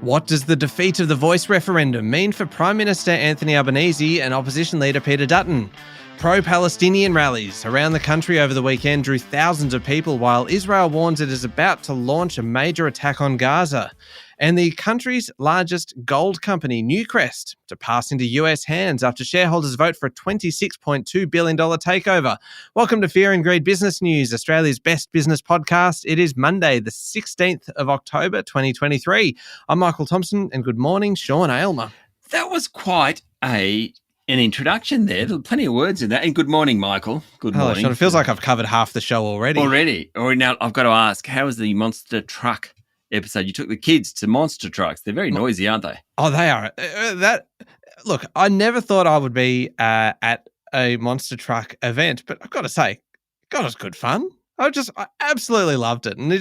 What does the defeat of the Voice referendum mean for Prime Minister Anthony Albanese and opposition leader Peter Dutton? Pro-Palestinian rallies around the country over the weekend drew thousands of people while Israel warns it is about to launch a major attack on Gaza. And the country's largest gold company, Newcrest, to pass into US hands after shareholders vote for a $26.2 billion takeover. Welcome to Fear and Greed Business News, Australia's best business podcast. It is Monday, the 16th of October, 2023. I'm Michael Thompson, and good morning, Sean Aylmer. That was quite an introduction there. There were plenty of words in that. And good morning, Michael. Good morning. Sean, it feels like I've covered half the show already. Now, I've got to ask, how was the monster truck episode? You took the kids to monster trucks. They're very noisy, aren't they? Oh, they are. Look, I never thought I would be at a monster truck event, but I've got to say, God, it was good fun. I absolutely loved it. And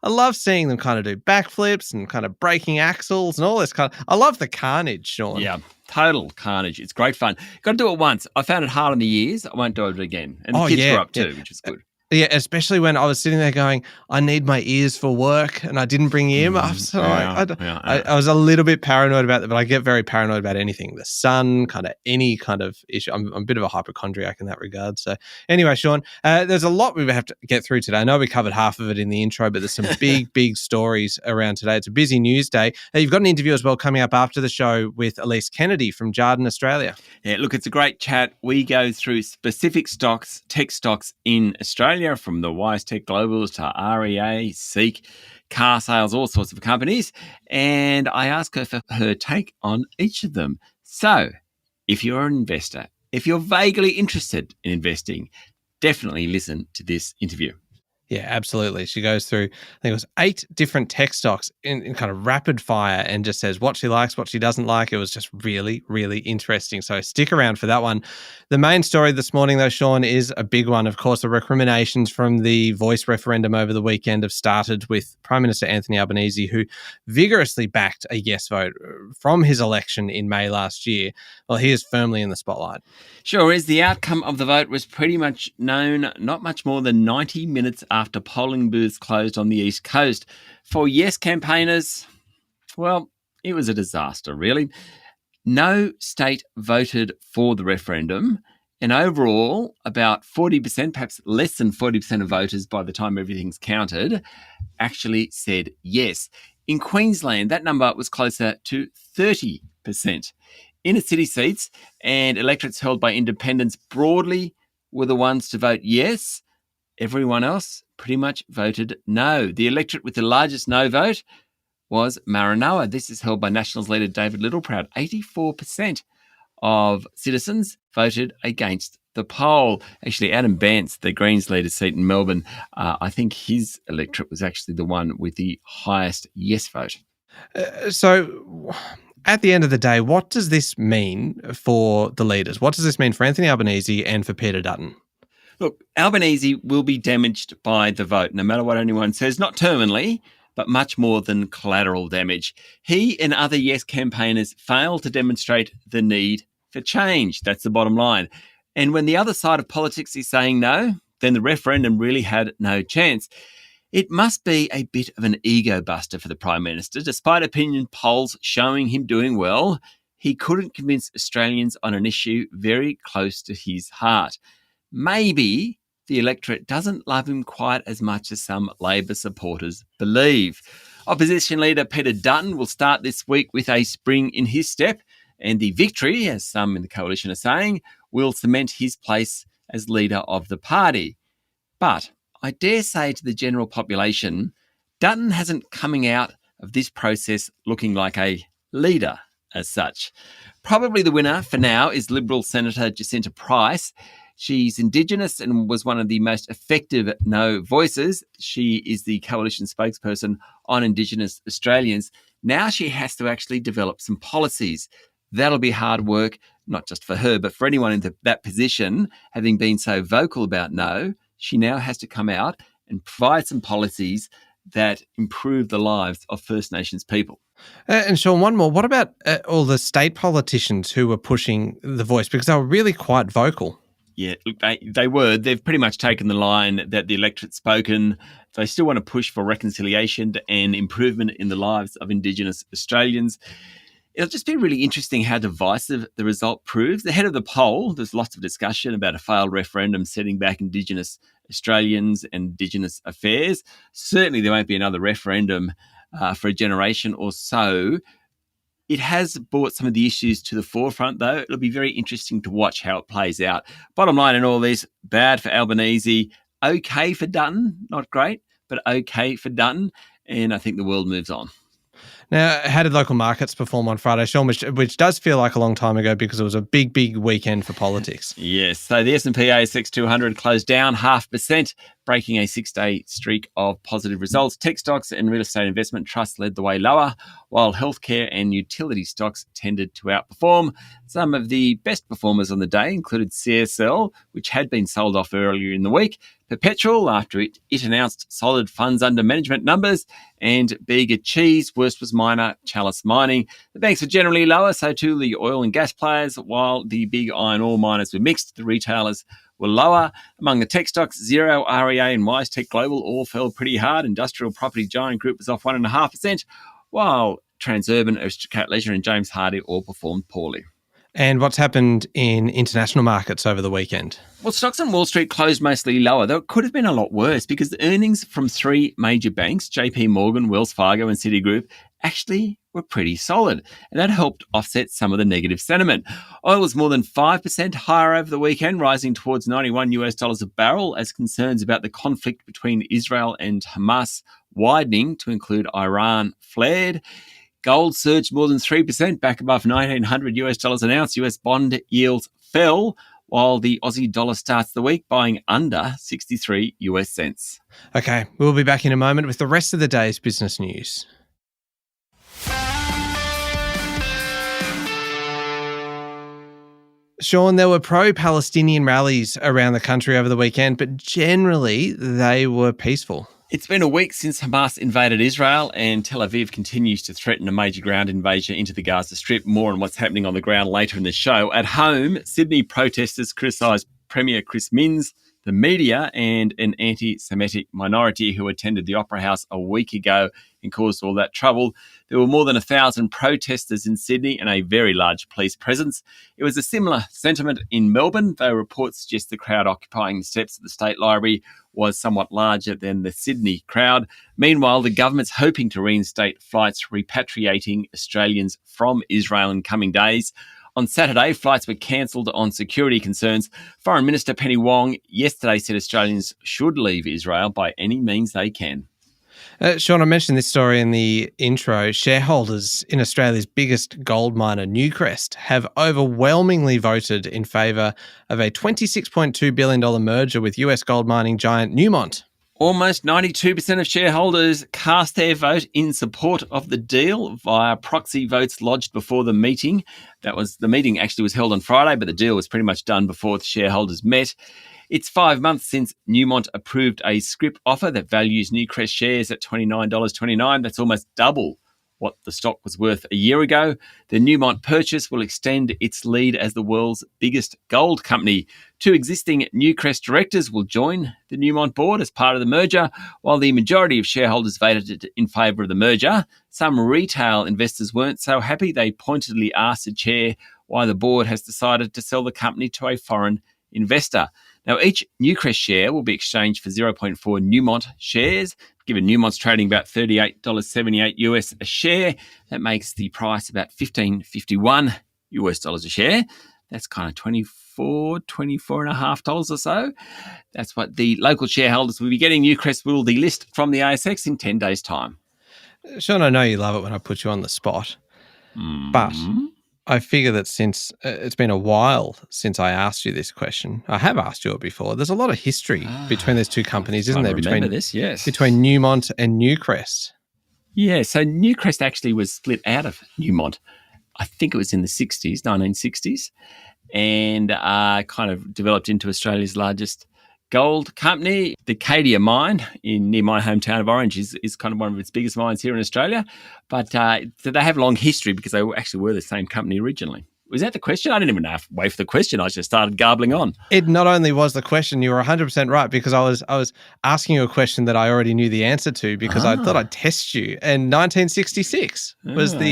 I love seeing them kind of do backflips and kind of breaking axles and all this I love the carnage, Sean. Yeah, total carnage. It's great fun. Got to do it once. I found it hard on the ears. I won't do it again. And the kids grew up too, which is good. Yeah, especially when I was sitting there going, I need my ears for work, and I didn't bring earmuffs. So I was a little bit paranoid about that, but I get very paranoid about anything. The sun, kind of any kind of issue. I'm a bit of a hypochondriac in that regard. So anyway, Sean, there's a lot we have to get through today. I know we covered half of it in the intro, but there's some big stories around today. It's a busy news day. You've got an interview as well coming up after the show with Elise Kennedy from Dutton, Australia. Yeah, look, it's a great chat. We go through specific stocks, tech stocks in Australia, from the WiseTech Globals to REA, Seek, car sales, all sorts of companies. And I ask her for her take on each of them. So if you're an investor, if you're vaguely interested in investing, definitely listen to this interview. Yeah, absolutely. She goes through, I think it was 8 different tech stocks in kind of rapid fire and just says what she likes, what she doesn't like. It was just really, really interesting. So stick around for that one. The main story this morning, though, Sean, is a big one. Of course, the recriminations from the Voice referendum over the weekend have started with Prime Minister Anthony Albanese, who vigorously backed a yes vote from his election in May last year. Well, he is firmly in the spotlight. Sure is. The outcome of the vote was pretty much known not much more than 90 minutes after polling booths closed on the East Coast. For yes campaigners, well, it was a disaster, really. No state voted for the referendum, and overall, about 40%, perhaps less than 40% of voters by the time everything's counted, actually said yes. In Queensland, that number was closer to 30%. Inner city seats and electorates held by independents broadly were the ones to vote yes. Everyone else pretty much voted no. The electorate with the largest no vote was Maranoa. This is held by Nationals leader David Littleproud. 84% of citizens voted against the poll. Actually, Adam Bance, the Greens leader seat in Melbourne, I think his electorate was actually the one with the highest yes vote. So at the end of the day, what does this mean for the leaders? What does this mean for Anthony Albanese and for Peter Dutton? Look, Albanese will be damaged by the vote, no matter what anyone says, not terminally, but much more than collateral damage. He and other yes campaigners failed to demonstrate the need for change. That's the bottom line. And when the other side of politics is saying no, then the referendum really had no chance. It must be a bit of an ego buster for the Prime Minister. Despite opinion polls showing him doing well, he couldn't convince Australians on an issue very close to his heart. Maybe the electorate doesn't love him quite as much as some Labor supporters believe. Opposition leader Peter Dutton will start this week with a spring in his step, and the victory, as some in the coalition are saying, will cement his place as leader of the party. But I dare say to the general population, Dutton hasn't coming out of this process looking like a leader as such. Probably the winner for now is Liberal Senator Jacinta Price. She's Indigenous and was one of the most effective no voices. She is the coalition spokesperson on Indigenous Australians. Now she has to actually develop some policies. That'll be hard work, not just for her, but for anyone in that position, having been so vocal about no. She now has to come out and provide some policies that improve the lives of First Nations people. And Sean, one more. What about all the state politicians who were pushing the voice? Because they were really quite vocal. Yeah, look, they were. They've pretty much taken the line that the electorate's spoken. They still want to push for reconciliation and improvement in the lives of Indigenous Australians. It'll just be really interesting how divisive the result proves. Ahead of the poll, there's lots of discussion about a failed referendum setting back Indigenous Australians and Indigenous affairs. Certainly there won't be another referendum for a generation or so. It has brought some of the issues to the forefront, though. It'll be very interesting to watch how it plays out. Bottom line in all this, bad for Albanese, okay for Dutton, not great, but okay for Dutton. And I think the world moves on. Now, how did local markets perform on Friday, Sean, which does feel like a long time ago because it was a big, big weekend for politics? Yes. So the S&P ASX 200 closed down 0.5%, breaking a 6-day streak of positive results. Tech stocks and real estate investment trusts led the way lower, while healthcare and utility stocks tended to outperform. Some of the best performers on the day included CSL, which had been sold off earlier in the week, Perpetual, after it announced solid funds under management numbers, and Bega Cheese. Worst was Miner, Chalice Mining. The banks were generally lower, so too the oil and gas players, while the big iron ore miners were mixed. The retailers were lower. Among the tech stocks, Xero, REA and WiseTech Global all fell pretty hard. Industrial Property Giant Group was off 1.5%, while Transurban, Aristocrat Leisure and James Hardie all performed poorly. And what's happened in international markets over the weekend? Well, stocks on Wall Street closed mostly lower, though it could have been a lot worse because the earnings from three major banks, JP Morgan, Wells Fargo and Citigroup, actually were pretty solid, and that helped offset some of the negative sentiment. Oil was more than 5% higher over the weekend, rising towards $91 a barrel as concerns about the conflict between Israel and Hamas widening to include Iran flared. Gold surged more than 3%, back above $1,900 an ounce. US bond yields fell, while the Aussie dollar starts the week buying under 63 US cents. Okay, we'll be back in a moment with the rest of the day's business news. Sean, there were pro-Palestinian rallies around the country over the weekend, but generally they were peaceful. It's been a week since Hamas invaded Israel, and Tel Aviv continues to threaten a major ground invasion into the Gaza Strip. More on what's happening on the ground later in the show. At home, Sydney protesters criticised Premier Chris Minns, the media and an anti-Semitic minority who attended the Opera House a week ago and caused all that trouble. There were more than 1,000 protesters in Sydney and a very large police presence. It was a similar sentiment in Melbourne, though reports suggest the crowd occupying the steps at the State Library was somewhat larger than the Sydney crowd. Meanwhile, the government's hoping to reinstate flights repatriating Australians from Israel in coming days. On Saturday, flights were cancelled on security concerns. Foreign Minister Penny Wong yesterday said Australians should leave Israel by any means they can. Sean, I mentioned this story in the intro. Shareholders in Australia's biggest gold miner, Newcrest, have overwhelmingly voted in favour of a $26.2 billion merger with US gold mining giant Newmont. Almost 92% of shareholders cast their vote in support of the deal via proxy votes lodged before the meeting. The meeting actually was held on Friday, but the deal was pretty much done before the shareholders met. It's 5 months since Newmont approved a scrip offer that values Newcrest shares at $29.29. That's almost double what the stock was worth a year ago. The Newmont purchase will extend its lead as the world's biggest gold company. 2 existing Newcrest directors will join the Newmont board as part of the merger, while the majority of shareholders voted in favour of the merger. Some retail investors weren't so happy. They pointedly asked the chair why the board has decided to sell the company to a foreign investor. Now, each Newcrest share will be exchanged for 0.4 Newmont shares. Given Newmont's trading about $38.78 US a share, that makes the price about $15.51 US dollars a share. That's kind of $24.5 or so. That's what the local shareholders will be getting. Newcrest will delist from the ASX in 10 days' time. Sean, I know you love it when I put you on the spot, but I figure that since it's been a while since I asked you this question, I have asked you it before. There's a lot of history between those two companies, isn't there? Between Newmont and Newcrest. Yeah, so Newcrest actually was split out of Newmont. I think it was in the 1960s, and kind of developed into Australia's largest gold company. The Cadia mine near my hometown of Orange is kind of one of its biggest mines here in Australia. But they have a long history because they actually were the same company originally. Was that the question? I didn't even have to wait for the question. I just started garbling on. It not only was the question, you were 100% right, because I was asking you a question that I already knew the answer to, because I thought I'd test you. And 1966 was the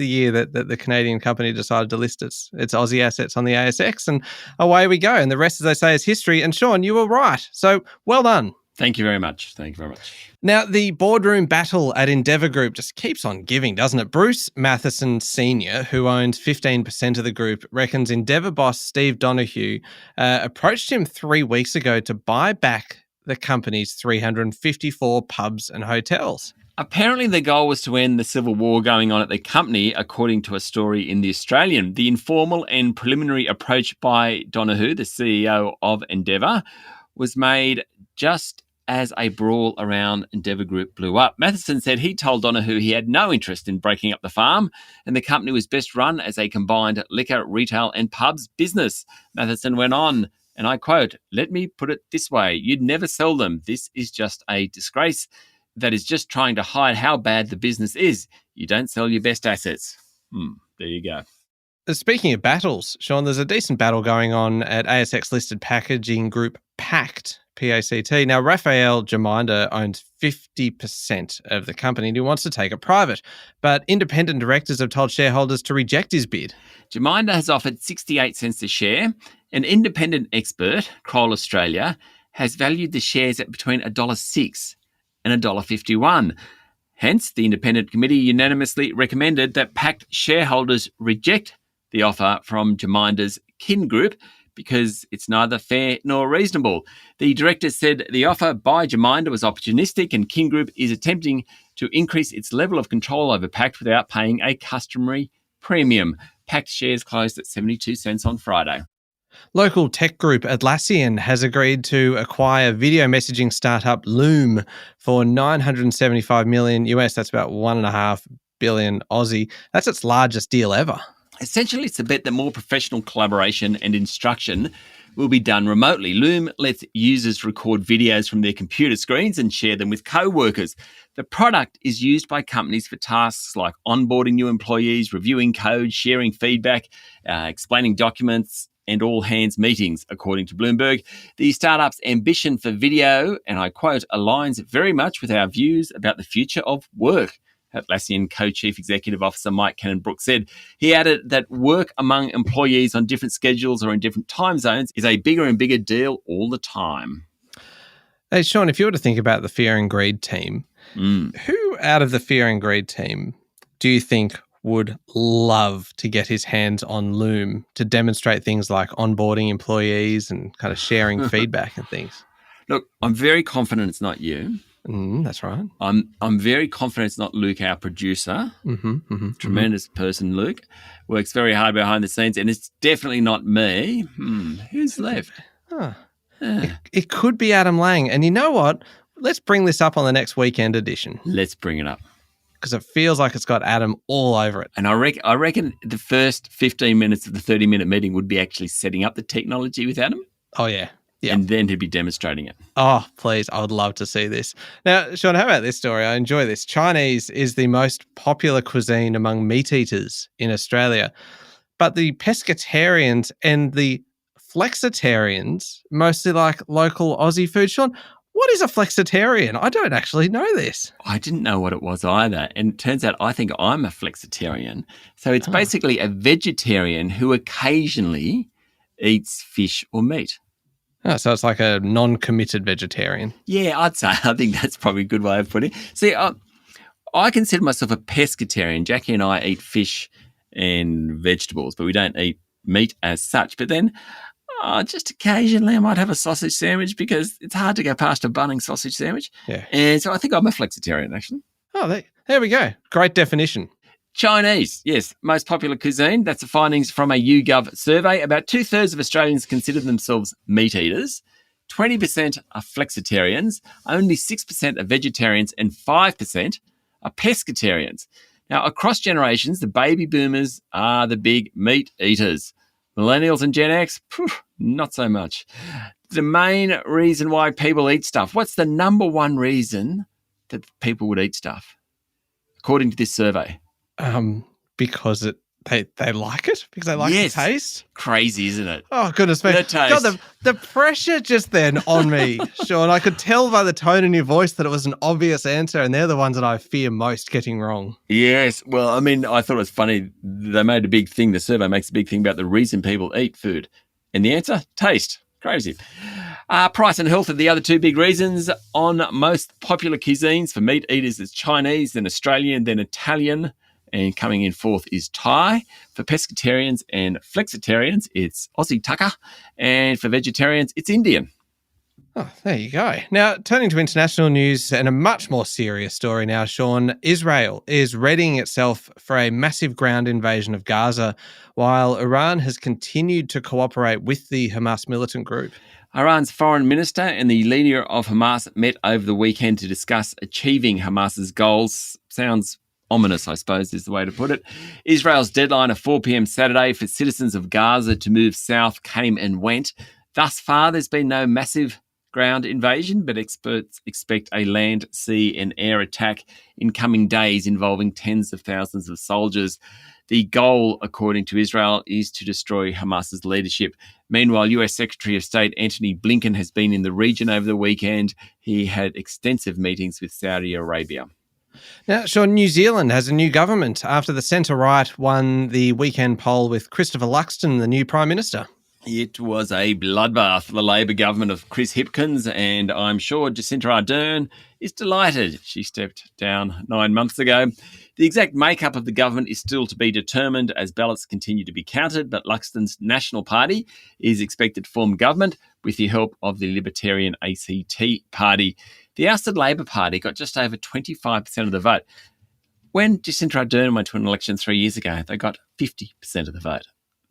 year that the Canadian company decided to list its Aussie assets on the ASX, and away we go. And the rest, as they say, is history. And Sean, you were right. So well done. Thank you very much. Thank you very much. Now, the boardroom battle at Endeavour Group just keeps on giving, doesn't it? Bruce Matheson Sr., who owns 15% of the group, reckons Endeavour boss Steve Donoghue approached him 3 weeks ago to buy back the company's 354 pubs and hotels. Apparently, the goal was to end the civil war going on at the company, according to a story in The Australian. The informal and preliminary approach by Donoghue, the CEO of Endeavour, was made just as a brawl around Endeavour Group blew up. Matheson said he told Donoghue he had no interest in breaking up the farm and the company was best run as a combined liquor, retail and pubs business. Matheson went on, and I quote, "Let me put it this way, you'd never sell them. This is just a disgrace that is just trying to hide how bad the business is. You don't sell your best assets." There you go. Speaking of battles, Sean, there's a decent battle going on at ASX-listed packaging group Pact, P-A-C-T. Now, Raphael Jaminder owns 50% of the company and he wants to take it private, but independent directors have told shareholders to reject his bid. Jaminder has offered 68 cents a share. An independent expert, Kroll Australia, has valued the shares at between $1.06 and $1.51. Hence, the independent committee unanimously recommended that Pact shareholders reject the offer from Jaminder's kin group because it's neither fair nor reasonable. The directors said the offer by Jaminder was opportunistic and kin group is attempting to increase its level of control over Pact without paying a customary premium. Pact shares closed at 72 cents on Friday. Local tech group Atlassian has agreed to acquire video messaging startup Loom for $975 million US. That's about 1.5 billion Aussie. That's its largest deal ever. Essentially, it's a bet that more professional collaboration and instruction will be done remotely. Loom lets users record videos from their computer screens and share them with co-workers. The product is used by companies for tasks like onboarding new employees, reviewing code, sharing feedback, explaining documents, and all-hands meetings, according to Bloomberg. The startup's ambition for video, and I quote, aligns very much with our views about the future of work. Atlassian co-chief executive officer Mike Cannon-Brook said. He added that work among employees on different schedules or in different time zones is a bigger and bigger deal all the time. Hey, Sean, if you were to think about the Fear and Greed team, who out of the Fear and Greed team do you think would love to get his hands on Loom to demonstrate things like onboarding employees and kind of sharing feedback and things? Look, I'm very confident it's not you. That's right. I'm very confident it's not Luke, our producer. Tremendous person, Luke. Works very hard behind the scenes, and it's definitely not me. Who's left? It could be Adam Lang. And you know what? Let's bring this up on the next weekend edition. Let's bring it up. Because it feels like it's got Adam all over it. And I reckon the first 15 minutes of the 30-minute meeting would be actually setting up the technology with Adam. Oh, yeah. Yeah. And then he'd be demonstrating it. Oh, please. I would love to see this. Now, Sean, how about this story? I enjoy this. Chinese is the most popular cuisine among meat eaters in Australia. But the pescatarians and the flexitarians mostly like local Aussie food. Sean, what is a flexitarian? I don't actually know this. I didn't know what it was either. And it turns out I think I'm a flexitarian. So it's basically a vegetarian who occasionally eats fish or meat. Oh, so it's like a non-committed vegetarian. Yeah, I'd say. I think that's probably a good way of putting it. See, I consider myself a pescatarian. Jackie and I eat fish and vegetables, but we don't eat meat as such. But then just occasionally I might have a sausage sandwich because it's hard to go past a Bunnings sausage sandwich. Yeah. And so I think I'm a flexitarian, actually. Oh, there we go. Great definition. Chinese, yes, most popular cuisine. That's the findings from a YouGov survey. About 2/3 of Australians consider themselves meat eaters. 20% are flexitarians. Only 6% are vegetarians and 5% are pescatarians. Now, across generations, the baby boomers are the big meat eaters. Millennials and Gen X, not so much. The main reason why people eat stuff. What's the number one reason that people would eat stuff, according to this survey? Because They like it because they like the taste? Crazy, isn't it? Oh, goodness me. The taste. God, the pressure just then on me, Sean. I could tell by the tone in your voice that it was an obvious answer, and they're the ones that I fear most getting wrong. Yes. Well, I mean, I thought it was funny. They made a big thing. The survey makes a big thing about the reason people eat food. And the answer? Taste. Crazy. Price and health are the other two big reasons. On most popular cuisines for meat eaters, it's Chinese, then Australian, then Italian. And coming in fourth is Thai. For pescatarians and flexitarians, it's Aussie tucker. And for vegetarians, it's Indian. Oh, there you go. Now, turning to international news and a much more serious story now, Sean, Israel is readying itself for a massive ground invasion of Gaza, while Iran has continued to cooperate with the Hamas militant group. Iran's foreign minister and the leader of Hamas met over the weekend to discuss achieving Hamas's goals. Sounds ominous, I suppose, is the way to put it. Israel's deadline of 4 p.m. Saturday for citizens of Gaza to move south came and went. Thus far, there's been no massive ground invasion, but experts expect a land, sea and air attack in coming days involving tens of thousands of soldiers. The goal, according to Israel, is to destroy Hamas's leadership. Meanwhile, US Secretary of State Antony Blinken has been in the region over the weekend. He had extensive meetings with Saudi Arabia. Now, Sean, New Zealand has a new government after the centre-right won the weekend poll with Christopher Luxon, the new Prime Minister. It was a bloodbath, the Labor government of Chris Hipkins, and I'm sure Jacinda Ardern is delighted. She stepped down 9 months ago. The exact makeup of the government is still to be determined as ballots continue to be counted, but Luxon's National Party is expected to form government with the help of the Libertarian ACT Party. The ousted Labor Party got just over 25% of the vote. When Jacinda Ardern went to an election 3 years ago, they got 50% of the vote.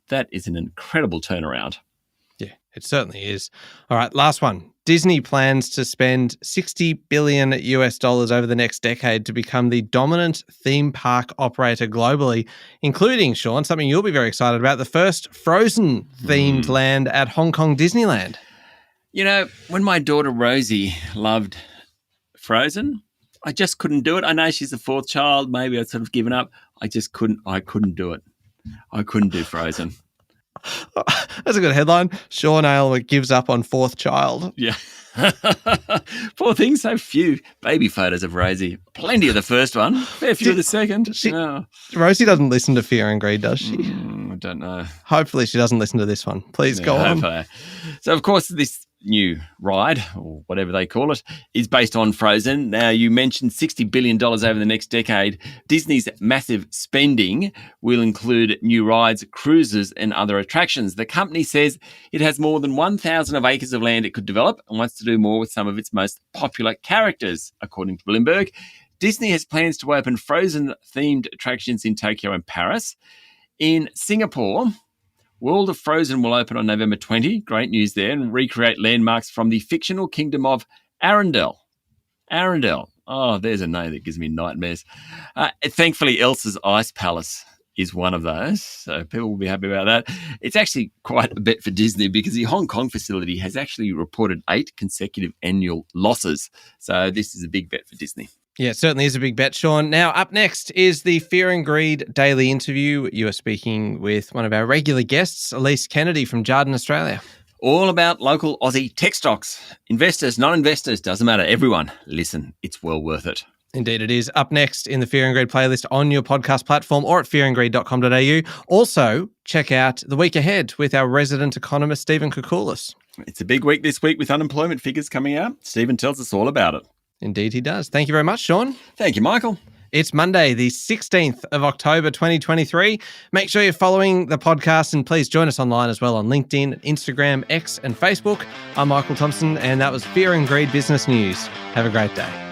That is an incredible turnaround. Yeah, it certainly is. All right, last one. Disney plans to spend $60 billion over the next decade to become the dominant theme park operator globally, including, Sean, something you'll be very excited about, the first Frozen-themed land at Hong Kong Disneyland. You know, when my daughter Rosie loved Frozen, I just couldn't do it. I know she's the fourth child. Maybe I'd sort of given up. I couldn't do it. I couldn't do Frozen. That's a good headline. Sean Aylmer gives up on fourth child. Yeah. Poor thing, so few baby photos of Rosie. Plenty of the first one. Fair few of the second. Rosie doesn't listen to Fear and Greed, does she? I don't know. Hopefully she doesn't listen to this one. Please go on. So, of course, this new ride, or whatever they call it, is based on Frozen. Now, you mentioned $60 billion over the next decade. Disney's massive spending will include new rides, cruises, and other attractions. The company says it has more than 1,000 acres of land it could develop and wants to do more with some of its most popular characters, according to Bloomberg. Disney has plans to open Frozen-themed attractions in Tokyo and Paris. In Singapore, World of Frozen will open on November 20. Great news there. And recreate landmarks from the fictional kingdom of Arendelle. Arendelle. Oh, there's a name that gives me nightmares. Thankfully, Elsa's Ice Palace is one of those. So people will be happy about that. It's actually quite a bet for Disney because the Hong Kong facility has actually reported 8 consecutive annual losses. So this is a big bet for Disney. Yeah, it certainly is a big bet, Sean. Now, up next is the Fear and Greed Daily Interview. You are speaking with one of our regular guests, Elise Kennedy from Dutton, Australia. All about local Aussie tech stocks. Investors, non-investors, doesn't matter. Everyone, listen, it's well worth it. Indeed it is. Up next in the Fear and Greed playlist on your podcast platform or at fearandgreed.com.au. Also, check out The Week Ahead with our resident economist, Stephen Koukoulas. It's a big week this week with unemployment figures coming out. Stephen tells us all about it. Indeed he does. Thank you very much, Sean. Thank you, Michael. It's Monday, the 16th of October, 2023. Make sure you're following the podcast and please join us online as well on LinkedIn, Instagram, X and Facebook. I'm Michael Thompson and that was Fear and Greed Business News. Have a great day.